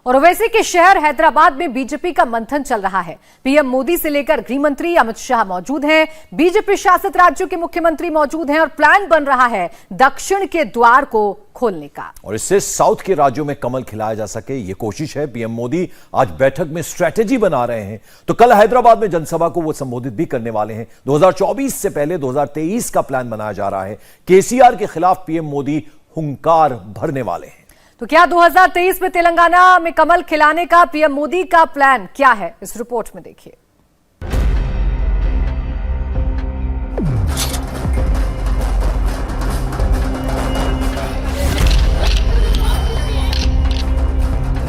और ओवैसी के शहर हैदराबाद में बीजेपी का मंथन चल रहा है। पीएम मोदी से लेकर गृह मंत्री अमित शाह मौजूद हैं, बीजेपी शासित राज्यों के मुख्यमंत्री मौजूद हैं और प्लान बन रहा है दक्षिण के द्वार को खोलने का। और इससे साउथ के राज्यों में कमल खिलाया जा सके, ये कोशिश है। पीएम मोदी आज बैठक में स्ट्रेटेजी बना रहे हैं, तो कल हैदराबाद में जनसभा को वो संबोधित भी करने वाले हैं। 2024 से पहले 2023 का प्लान बनाया जा रहा है। केसीआर के खिलाफ पीएम मोदी हुंकार भरने वाले हैं। तो क्या 2023 में तेलंगाना में कमल खिलाने का पीएम मोदी का प्लान क्या है, इस रिपोर्ट में देखिए।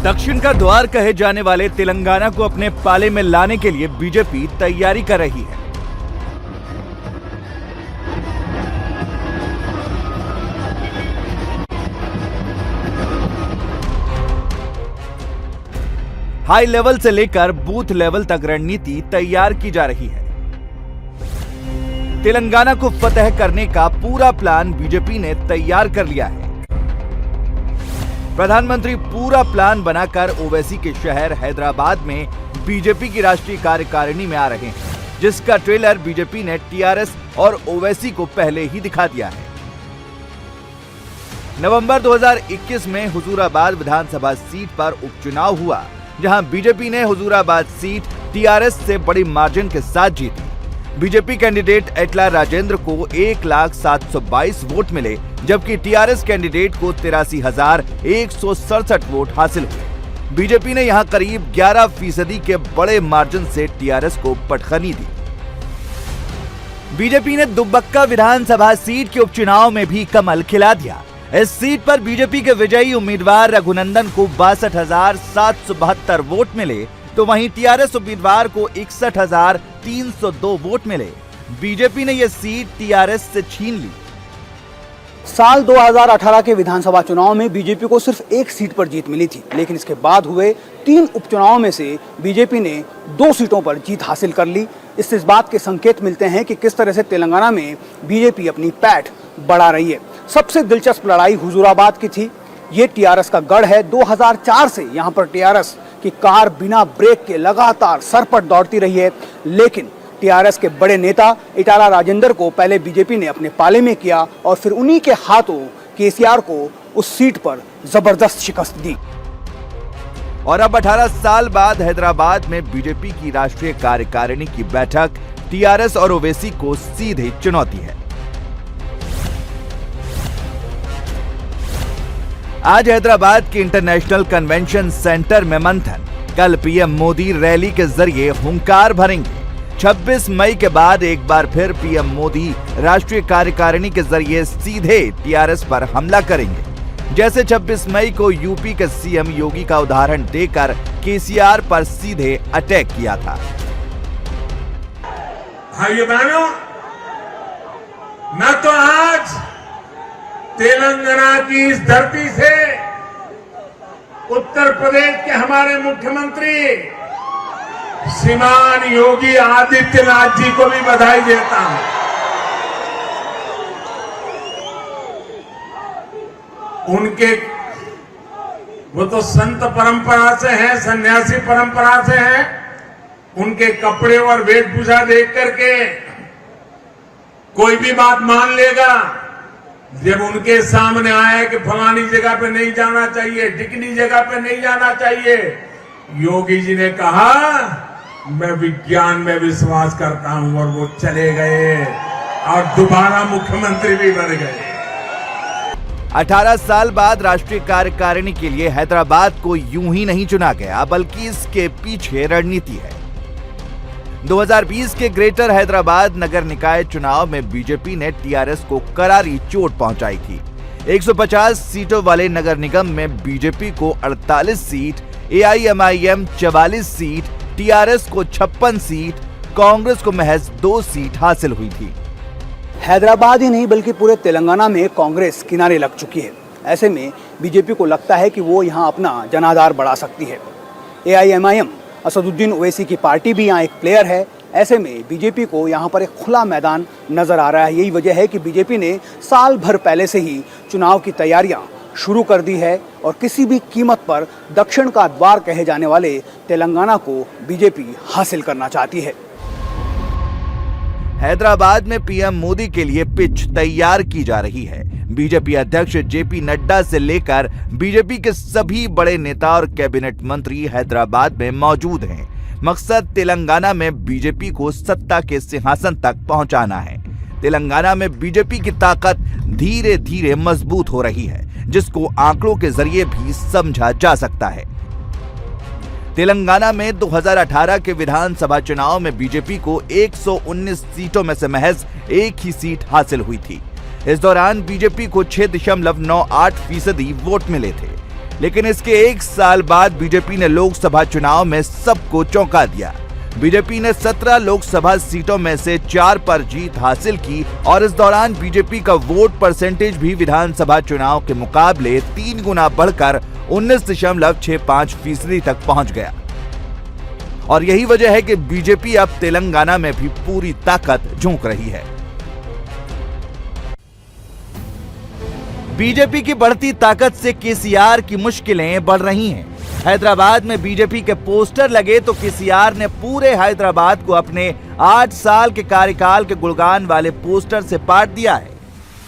दक्षिण का द्वार कहे जाने वाले तेलंगाना को अपने पाले में लाने के लिए बीजेपी तैयारी कर रही है। हाई लेवल से लेकर बूथ लेवल तक रणनीति तैयार की जा रही है। तेलंगाना को फतह करने का पूरा प्लान बीजेपी ने तैयार कर लिया है। प्रधानमंत्री पूरा प्लान बनाकर ओवैसी के शहर हैदराबाद में बीजेपी की राष्ट्रीय कार्यकारिणी में आ रहे हैं, जिसका ट्रेलर बीजेपी ने टीआरएस और ओवैसी को पहले ही दिखा दिया है। नवंबर 2021 में हुजूराबाद विधानसभा सीट पर उपचुनाव हुआ, जहां बीजेपी ने हुजूराबाद सीट टीआरएस से बड़ी मार्जिन के साथ जीती। बीजेपी कैंडिडेट एटला राजेंद्र को 1,0722 वोट मिले, जबकि टीआरएस कैंडिडेट को 83,167 वोट हासिल हुए। बीजेपी ने यहां करीब 11% के बड़े मार्जिन से टीआरएस को पटखनी दी। बीजेपी ने दुब्बक्का विधानसभा सीट के उपचुनाव में भी कमल खिला दिया। इस सीट पर बीजेपी के विजयी उम्मीदवार रघुनंदन को 62,772 वोट मिले, तो वहीं टीआरएस उम्मीदवार को 61,302 वोट मिले। बीजेपी ने यह सीट टीआरएस से छीन ली। साल 2018 के विधानसभा चुनाव में बीजेपी को सिर्फ एक सीट पर जीत मिली थी, लेकिन इसके बाद हुए 3 उपचुनावों में से बीजेपी ने 2 सीटों पर जीत हासिल कर ली। इससे इस बात के संकेत मिलते हैं कि किस तरह से तेलंगाना में बीजेपी अपनी पैठ बढ़ा रही है। सबसे दिलचस्प लड़ाई हुजूराबाद की थी। ये टीआरएस का गढ़ है। 2004 से यहाँ पर टीआरएस की कार बिना ब्रेक के लगातार सरपट दौड़ती रही है, लेकिन टीआरएस के बड़े नेता एटाला राजेंद्र को पहले बीजेपी ने अपने पाले में किया और फिर उन्हीं के हाथों केसीआर को उस सीट पर जबरदस्त शिकस्त दी। और अब 18 साल बाद हैदराबाद में बीजेपी की राष्ट्रीय कार्यकारिणी की बैठक टीआरएस और ओवैसी को सीधे चुनौती है। आज हैदराबाद के इंटरनेशनल कन्वेंशन सेंटर में मंथन। कल पीएम मोदी रैली के जरिए हुंकार भरेंगे। 26 मई के बाद एक बार फिर पीएम मोदी राष्ट्रीय कार्यकारिणी के जरिए सीधे टीआरएस पर हमला करेंगे, जैसे 26 मई को यूपी के सीएम योगी का उदाहरण देकर केसीआर पर सीधे अटैक किया था। भाइयों बहनों, मैं तो आज तेलंगाना की इस धरती से उत्तर प्रदेश के हमारे मुख्यमंत्री श्रीमान योगी आदित्यनाथ जी को भी बधाई देता हूं। उनके वो तो संत परंपरा से हैं, सन्यासी परंपरा से हैं। उनके कपड़े और वेशभूषा देख करके कोई भी बात मान लेगा। जब उनके सामने आया कि फलानी जगह पे नहीं जाना चाहिए, ढिकनी जगह पे नहीं जाना चाहिए, योगी जी ने कहा मैं विज्ञान में विश्वास करता हूं, और वो चले गए और दोबारा मुख्यमंत्री भी बन गए। 18 साल बाद राष्ट्रीय कार्यकारिणी के लिए हैदराबाद को यूं ही नहीं चुना गया, बल्कि इसके पीछे रणनीति है। 2020 के ग्रेटर हैदराबाद नगर निकाय चुनाव में बीजेपी ने टीआरएस को करारी चोट पहुंचाई थी। 150 सीटों वाले नगर निगम में बीजेपी को 48 सीट, एआईएमआईएम 44 सीट, टीआरएस को 56 सीट, कांग्रेस को महज 2 सीट हासिल हुई थी। हैदराबाद ही नहीं बल्कि पूरे तेलंगाना में कांग्रेस किनारे लग चुकी है। ऐसे में बीजेपी को लगता है कि वो यहाँ अपना जनाधार बढ़ा सकती है। एआईएमआईएम असदुद्दीन ओवैसी की पार्टी भी यहाँ एक प्लेयर है। ऐसे में बीजेपी को यहाँ पर एक खुला मैदान नजर आ रहा है। यही वजह है कि बीजेपी ने साल भर पहले से ही चुनाव की तैयारियां शुरू कर दी है और किसी भी कीमत पर दक्षिण का द्वार कहे जाने वाले तेलंगाना को बीजेपी हासिल करना चाहती है। हैदराबाद में पीएम मोदी के लिए पिच तैयार की जा रही है। बीजेपी अध्यक्ष जेपी नड्डा से लेकर बीजेपी के सभी बड़े नेता और कैबिनेट मंत्री हैदराबाद में मौजूद हैं। मकसद तेलंगाना में बीजेपी को सत्ता के सिंहासन तक पहुंचाना है। तेलंगाना में बीजेपी की ताकत धीरे धीरे मजबूत हो रही है, जिसको आंकड़ों के जरिए भी समझा जा सकता है। तेलंगाना में 2018 के विधानसभा चुनाव में बीजेपी को 119 सीटों में से महज एक ही सीट हासिल हुई थी। इस दौरान बीजेपी को 6.98% वोट मिले थे, लेकिन इसके एक साल बाद बीजेपी ने लोकसभा चुनाव में सबको चौंका दिया। बीजेपी ने 17 लोकसभा सीटों में से 4 पर जीत हासिल की और इस दौरान बीजेपी का वोट परसेंटेज भी विधानसभा चुनाव के मुकाबले 3 गुना बढ़कर 19.65% तक पहुंच गया। और यही वजह है कि बीजेपी अब तेलंगाना में भी पूरी ताकत झोंक रही है। बीजेपी की बढ़ती ताकत से केसीआर की मुश्किलें बढ़ रही हैं। हैदराबाद में बीजेपी के पोस्टर लगे तो केसीआर ने पूरे हैदराबाद को अपने 8 साल के कार्यकाल के गुणगान वाले पोस्टर से पाट दिया है।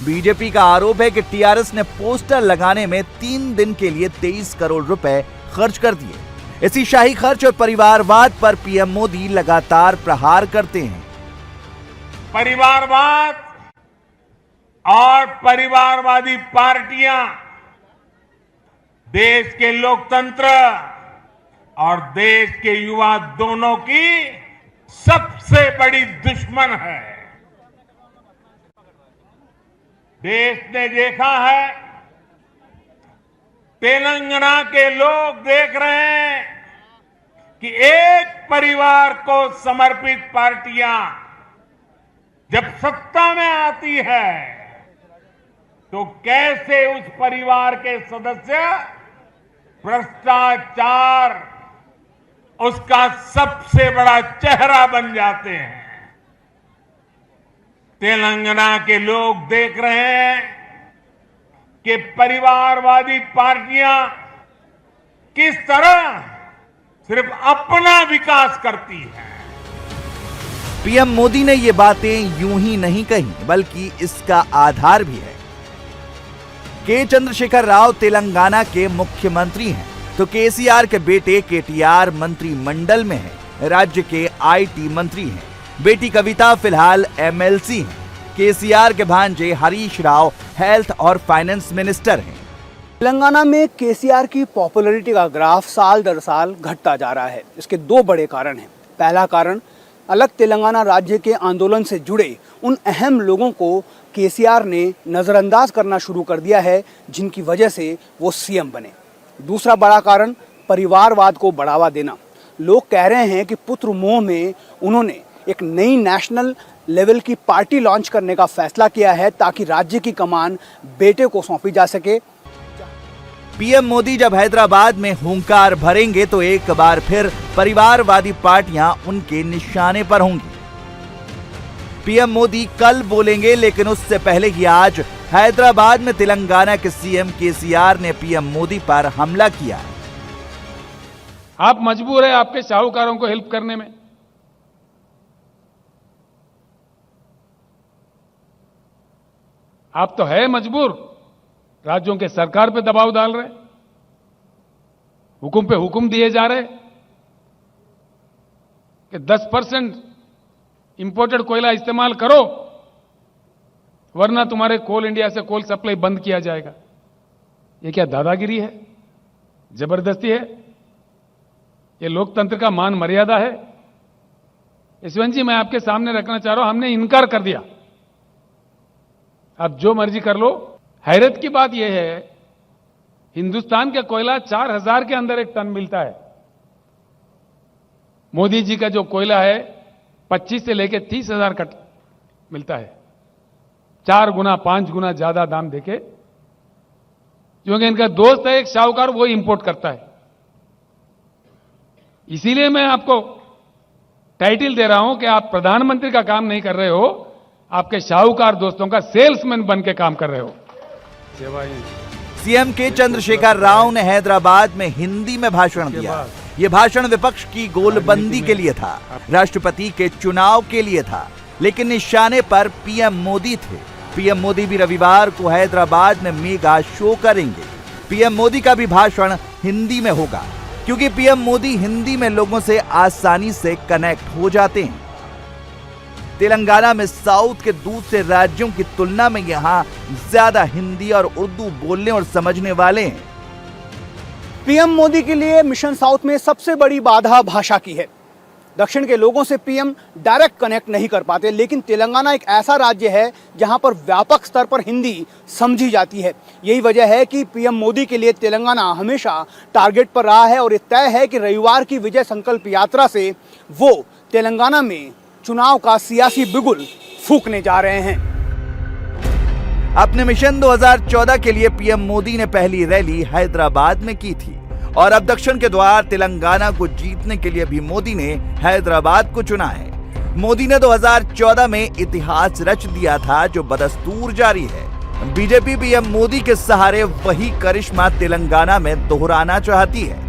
बीजेपी का आरोप है कि टीआरएस ने पोस्टर लगाने में 3 दिन के लिए 23 करोड़ रुपए खर्च कर दिए। इसी शाही खर्च और परिवारवाद पर पीएम मोदी लगातार प्रहार करते हैं। परिवारवाद और परिवारवादी पार्टियां देश के लोकतंत्र और देश के युवा दोनों की सबसे बड़ी दुश्मन है। देश ने देखा है, तेलंगाना के लोग देख रहे हैं कि एक परिवार को समर्पित पार्टियां जब सत्ता में आती है तो कैसे उस परिवार के सदस्य भ्रष्टाचार उसका सबसे बड़ा चेहरा बन जाते हैं। तेलंगाना के लोग देख रहे हैं कि परिवारवादी पार्टियां किस तरह सिर्फ अपना विकास करती हैं। पीएम मोदी ने ये बातें यूं ही नहीं कही, बल्कि इसका आधार भी है। के चंद्रशेखर राव तेलंगाना के मुख्यमंत्री हैं, तो केसीआर के बेटे केटीआर मंत्रिमंडल में हैं। राज्य के आईटी मंत्री हैं। बेटी कविता फिलहाल एमएलसी हैं। केसीआर के भांजे हरीश राव हेल्थ और फाइनेंस मिनिस्टर हैं। तेलंगाना में केसीआर की पॉपुलैरिटी का ग्राफ साल दर साल घटता जा रहा है। इसके 2 बड़े कारण हैं। पहला कारण, अलग तेलंगाना राज्य के आंदोलन से जुड़े उन अहम लोगों को केसीआर ने नजरअंदाज करना शुरू कर दिया है, जिनकी वजह से वो सीएम बने। दूसरा बड़ा कारण, परिवारवाद को बढ़ावा देना। लोग कह रहे हैं कि पुत्र मोह में उन्होंने एक नई नेशनल लेवल की पार्टी लॉन्च करने का फैसला किया है, ताकि राज्य की कमान बेटे को सौंपी जा सके। पीएम मोदी जब हैदराबाद में हुंकार भरेंगे तो एक बार फिर परिवारवादी पार्टियां उनके निशाने पर होंगी। पीएम मोदी कल बोलेंगे, लेकिन उससे पहले ही आज हैदराबाद में तेलंगाना के सीएम केसीआर ने पीएम मोदी पर हमला किया। आप मजबूर है आपके साहूकारों को हेल्प करने में। आप तो है मजबूर, राज्यों के सरकार पे दबाव डाल रहे, हुकुम पे हुकुम दिए जा रहे कि 10% इंपोर्टेड कोयला इस्तेमाल करो, वरना तुम्हारे कोल इंडिया से कोल सप्लाई बंद किया जाएगा। ये क्या दादागिरी है? जबरदस्ती है? ये लोकतंत्र का मान मर्यादा है? यशवंत जी, मैं आपके सामने रखना चाह रहा हूं, हमने इनकार कर दिया। आप जो मर्जी कर लो। हैरत की बात यह है, हिंदुस्तान का कोयला 4000 के अंदर एक टन मिलता है। मोदी जी का जो कोयला है 25 से लेकर 30,000 का मिलता है। 4 गुना 5 गुना ज्यादा दाम देके, क्योंकि इनका दोस्त है एक साहूकार, वो इंपोर्ट करता है। इसीलिए मैं आपको टाइटल दे रहा हूं कि आप प्रधानमंत्री का काम नहीं कर रहे हो, आपके साहूकार दोस्तों का सेल्समैन बन के काम कर रहे हो। सीएम के चंद्रशेखर राव ने हैदराबाद में हिंदी में भाषण दिया। ये भाषण विपक्ष की गोलबंदी के लिए था, राष्ट्रपति के चुनाव के लिए था, लेकिन निशाने पर पीएम मोदी थे। पीएम मोदी भी रविवार को हैदराबाद में मेगा शो करेंगे। पीएम मोदी का भी भाषण हिंदी में होगा, क्योंकि पीएम मोदी हिंदी में लोगों से आसानी से कनेक्ट हो जाते हैं। तेलंगाना में साउथ के दूसरे राज्यों की तुलना में यहां ज्यादा हिंदी और उर्दू बोलने और समझने वाले हैं। पीएम मोदी के लिए मिशन साउथ में सबसे बड़ी बाधा भाषा की है। दक्षिण के लोगों से पीएम डायरेक्ट कनेक्ट नहीं कर पाते, लेकिन तेलंगाना एक ऐसा राज्य है जहां पर व्यापक स्तर पर हिंदी समझी जाती है। यही वजह है कि पीएम मोदी के लिए तेलंगाना हमेशा टारगेट पर रहा है और ये तय है कि रविवार की विजय संकल्प यात्रा से वो तेलंगाना में चुनाव का सियासी बिगुल फूंकने जा रहे हैं। अपने मिशन 2014 के लिए पीएम मोदी ने पहली रैली हैदराबाद में की थी और अब दक्षिण के द्वार तेलंगाना को जीतने के लिए भी मोदी ने हैदराबाद को चुना है। मोदी ने 2014 में इतिहास रच दिया था जो बदस्तूर जारी है। बीजेपी पीएम मोदी के सहारे वही करिश्मा तेलंगाना में दोहराना चाहती है,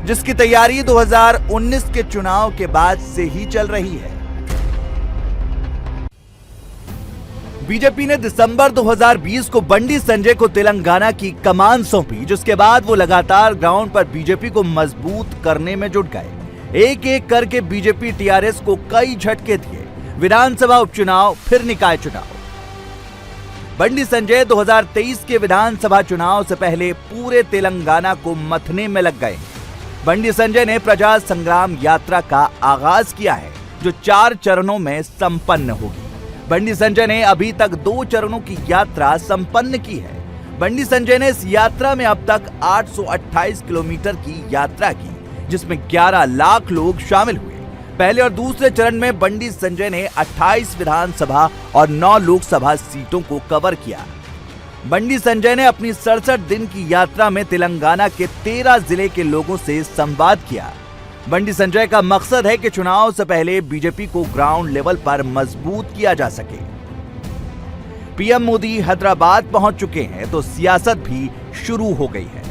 जिसकी तैयारी 2019 के चुनाव के बाद से ही चल रही है। बीजेपी ने दिसंबर 2020 को बंडी संजय को तेलंगाना की कमान सौंपी, जिसके बाद वो लगातार ग्राउंड पर बीजेपी को मजबूत करने में जुट गए। एक एक करके बीजेपी टीआरएस को कई झटके दिए, विधानसभा उपचुनाव फिर निकाय चुनाव। बंडी संजय 2023 के विधानसभा चुनाव से पहले पूरे तेलंगाना को मथने में लग गए। बंडी संजय ने प्रजा संग्राम यात्रा का आगाज किया है, जो 4 चरणों में संपन्न होगी। बंडी संजय ने अभी तक 2 चरणों की यात्रा संपन्न की है। बंडी संजय ने इस यात्रा में अब तक 828 किलोमीटर की यात्रा की, जिसमें 11 लाख लोग शामिल हुए। पहले और दूसरे चरण में बंडी संजय ने 28 विधानसभा और 9 लोकसभा सीटों को कवर किया। बंडी संजय ने अपनी 67 दिन की यात्रा में तेलंगाना के 13 जिले के लोगों से संवाद किया। बंडी संजय का मकसद है कि चुनाव से पहले बीजेपी को ग्राउंड लेवल पर मजबूत किया जा सके। पीएम मोदी हैदराबाद पहुंच चुके हैं तो सियासत भी शुरू हो गई है।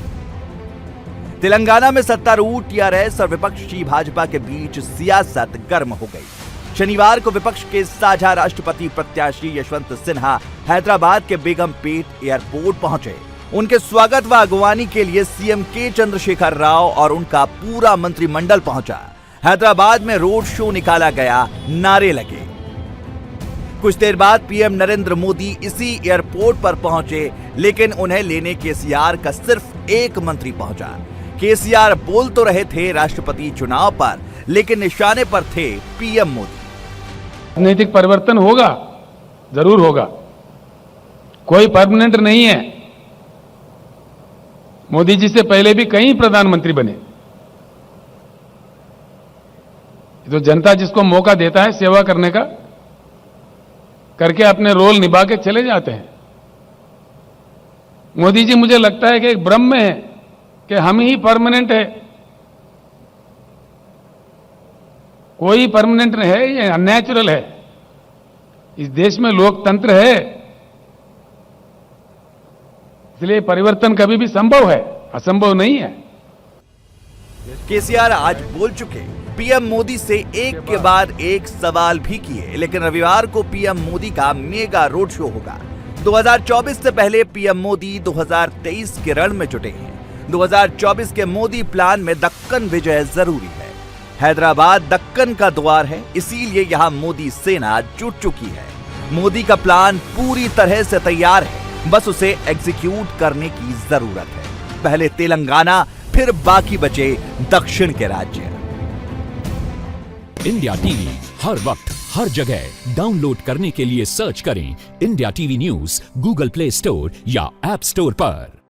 तेलंगाना में सत्तारूढ़ टीआरएस और विपक्षी भाजपा के बीच सियासत गर्म हो गई। शनिवार को विपक्ष के साझा राष्ट्रपति प्रत्याशी यशवंत सिन्हा हैदराबाद के बेगमपेट एयरपोर्ट पहुंचे। उनके स्वागत व अगवानी के लिए सीएम के चंद्रशेखर राव और उनका पूरा मंत्रिमंडल पहुंचा। हैदराबाद में रोड शो निकाला गया, नारे लगे। कुछ देर बाद पीएम नरेंद्र मोदी इसी एयरपोर्ट पर पहुंचे, लेकिन उन्हें लेने केसीआर का सिर्फ एक मंत्री पहुंचा। केसीआर बोल तो रहे थे राष्ट्रपति चुनाव पर, लेकिन निशाने पर थे पीएम मोदी। राजनीतिक परिवर्तन होगा, जरूर होगा, कोई परमानेंट नहीं है। मोदी जी से पहले भी कई प्रधानमंत्री बने। तो जनता जिसको मौका देता है सेवा करने का, करके अपने रोल निभा के चले जाते हैं। मोदी जी मुझे लगता है कि एक भ्रम में है कि हम ही परमानेंट है। कोई परमानेंट नहीं है, ये अननेचुरल है। इस देश में लोकतंत्र है, इसलिए परिवर्तन कभी भी संभव है, असंभव नहीं है। केसीआर आज बोल चुके, पीएम मोदी से एक के बाद एक सवाल भी किए, लेकिन रविवार को पीएम मोदी का मेगा रोड शो होगा। 2024 से पहले पीएम मोदी 2023 के रण में जुटे हैं। 2024 के मोदी प्लान में दक्कन विजय जरूरी है। हैदराबाद दक्कन का द्वार है, इसीलिए यहाँ मोदी सेना जुट चुकी है। मोदी का प्लान पूरी तरह से तैयार है, बस उसे एग्जीक्यूट करने की जरूरत है। पहले तेलंगाना, फिर बाकी बचे दक्षिण के राज्य। इंडिया टीवी हर वक्त हर जगह डाउनलोड करने के लिए सर्च करें India TV news Google play store या ऐप स्टोर पर।